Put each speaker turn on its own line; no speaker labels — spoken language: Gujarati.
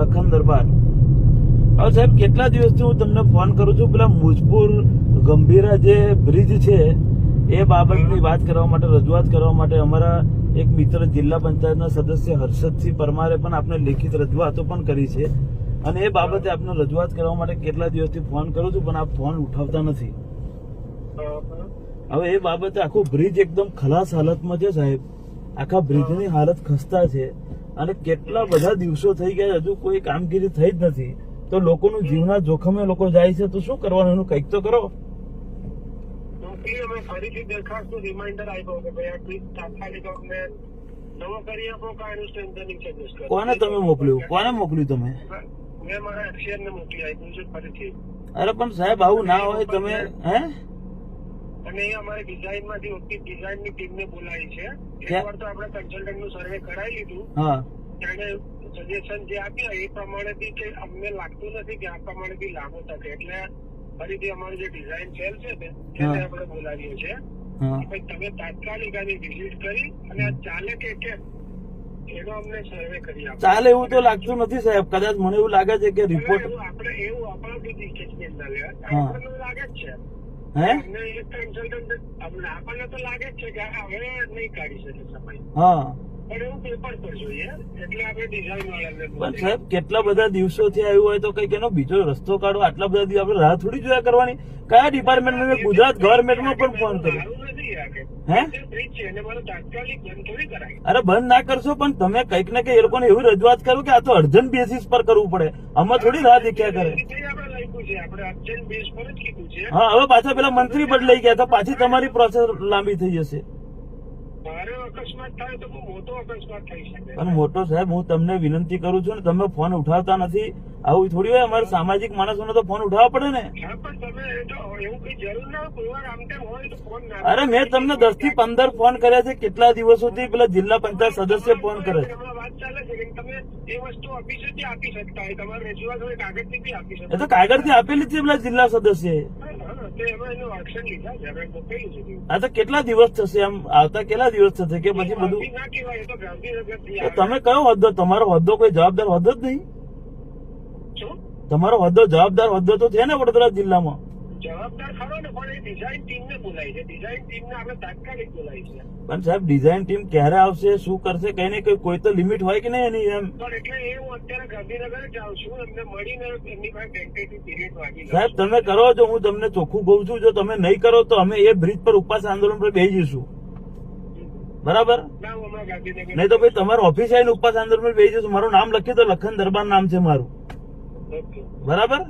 લખન દરબાર. હવે સાહેબ કેટલા દિવસથી હું તમને ફોન કરું છું, પેલા મુજપુર ગંભીરા જે બ્રિજ છે એ બાબતની વાત કરવા માટે, રજૂઆત કરવા માટે અમારા એક મિત્ર જિલ્લા પંચાયતના સદસ્ય હર્ષદસિંહ પરમારે પણ આપણે લેખિત રજૂઆતો પણ કરી છે અને એ બાબતે આપને રજૂઆત કરવા માટે કેટલા દિવસથી ફોન કરું છું પણ આપ ફોન ઉઠાવતા નથી. હવે એ બાબતે આખું બ્રિજ એકદમ ખલાસ હાલતમાં છે સાહેબ, આખા બ્રિજની હાલત ખસ્તા છે અને કેટલા બધા દિવસો થઈ ગયા હજુ કોઈ કામગીરી થઈ જ નથી. તો લોકોનું જીવના જોખમે લોકો જાય છે તો શું કરવાનું, એનું કંઈક તો કરો.
ફરીથી દરખાસ્તનું રિમાઇન્ડર આપ્યો કે ભાઈ આ બ્રિજ તાત્કાલિક અમને નવો કરી આપો કે આનું સ્ટ્રેન્થનિંગ સજેસ્ટ કરો.
કોને તમે મોકલ્યું, કોને મોકલ્યું તમે?
મેં મારા એક્સિયરને મોકલી આપ્યું છે ફરીથી.
અરે પણ સાહેબ આવું ના હોય, તમે હે
અને એ અમારી ડિઝાઇનમાંથી ડિઝાઇનની ટીમને બોલાવી છે. એકવાર તો આપણે કન્સલ્ટન્ટનું સર્વે કરાવી લીધું,
હા
એને સજેશન જે આપ્યા એ પ્રમાણેથી કે અમને લાગતું નથી કે આ પ્રમાણેથી લાગુ થશે, એટલે ફરીથી અમારું જે ડિઝાઇન સેલ છે ને એને આપણે બોલાવીએ છીએ. તમે તાત્કાલિક આની વિઝિટ કરી અને આ ચાલે કે કેમ એનો અમને સર્વે કરી આપો.
ચાલે એવું તો લાગતું નથી સાહેબ, કદાચ મને એવું લાગે છે કે રિપોર્ટ
આપણે એવું આપણાથી સ્ટેટમેન્ટ ના લેવા, આપણને લાગે જ છે
હે
અમને એક કન્સલ્ટન્ટ આપણને તો લાગે જ છે કે હવે નહીં કાઢી શકે સમય,
હા
પણ એવું પેપર પર જોઈએ એટલે આપણે ડિઝાઇન વાળાને
પણ સાહેબ કેટલા બધા દિવસોથી આવ્યું હોય તો કઈક એનો બીજો રસ્તો કાઢો. આટલા બધા દિવસ આપણે રાહ થોડી જોયા કરવાની. કયા ડિપાર્ટમેન્ટ, મેં ગુજરાત ગવર્મેન્ટમાં પણ ફોન કર્યો. હે
બ્રિજ છે એને મારું તાત્કાલિક બંધ થોડી કરાય.
અરે બંધ ના કરશો પણ તમે કઈક ને કઈક એ લોકોને એવી રજૂઆત કરો કે આ તો અર્જન્ટ બેસિસ પર કરવું પડે, આમાં થોડી રાહ દેખ્યા કરે.
આપણે લખ્યું છે, આપણે અર્જન્ટ બેઝ પર જ કીધું છે.
હા હવે પાછા પેલા મંત્રી બદલાઈ ગયા તો પાછી તમારી પ્રોસેસ લાંબી થઈ જશે.
મારે અકસ્માત થાય તો બહુ મોટો અકસ્માત થઈ શકે.
પણ મોટો સાહેબ હું તમને વિનંતી કરું છું ને, તમે ફોન ઉઠાવતા નથી. આવું થોડી હોય, અમારે સામાજિક માણસોને તો ફોન ઉઠાવવા પડે ને.
હા પણ તમે એવું કઈ જરૂર ના કોઈ વાર આમ તેમ હોય તો ફોન ના.
અરે મેં તમને 10 થી 15 ફોન કર્યા છે, કેટલા દિવસોથી પેલા જિલ્લા પંચાયત સદસ્ય ફોન કરે છે.
વાત ચાલે છે કે તમે એ વસ્તુ ઓફિસેથી આપી શકતા હોય, તમારે રજૂઆત હોય કાગળથી બી આપી
એ
શકતા.
તો કાગળથી આપેલી જ છે પેલા જિલ્લા સદસ્ય.
એમાં એનું એક્શન લીધા છે, હવે મોકલ્યું છે.
આ તો કેટલા દિવસ થશે, આમ આવતા કેટલા દિવસ થશે કે પછી બધું?
ના કહેવાય, એ તો ગાંધીનગરથી
તો તમે કયો હોદ્દો, તમારો હોદ્દો કોઈ જવાબદાર હોદ્દો જ નહીં?
શું
તમારો હોદ્દો જવાબદાર હોદ્દો તો છે ને વડોદરા જિલ્લામાં?
જવાબદાર ખરો ને, પણ એ ડિઝાઇન ટીમને બોલાવી છે. ડિઝાઇન ટીમને આપણે તાત્કાલિક બોલાવી છે.
પણ સાહેબ ડિઝાઇન ટીમ ક્યારે આવશે, શું કરશે, કઈ ને કઈ કોઈ તો લિમિટ હોય કે નહીં એની? એમ
પણ એટલે એ હું અત્યારે ગાંધીનગર જ આવું છું, એમને મળીને એમની પાસે ટેન્ટેટિવ પીરિયડ માંગી લઉં.
સાહેબ તમે કરો છો, હું તમને ચોખ્ખું કહું છું, જો તમે નહીં કરો તો અમે એ બ્રિજ પર ઉપવાસ આંદોલન પર બેસી જઈશું. બરાબર?
ના હું હમણાં ગાંધીનગર.
નહીં તો ભાઈ તમારે ઓફિસ આવીને ઉપવાસ આંદોલન પર બેસી જઈશું. મારું નામ લખ્યું તો લખન દરબાર નામ છે મારું.
ઓકે
બરાબર?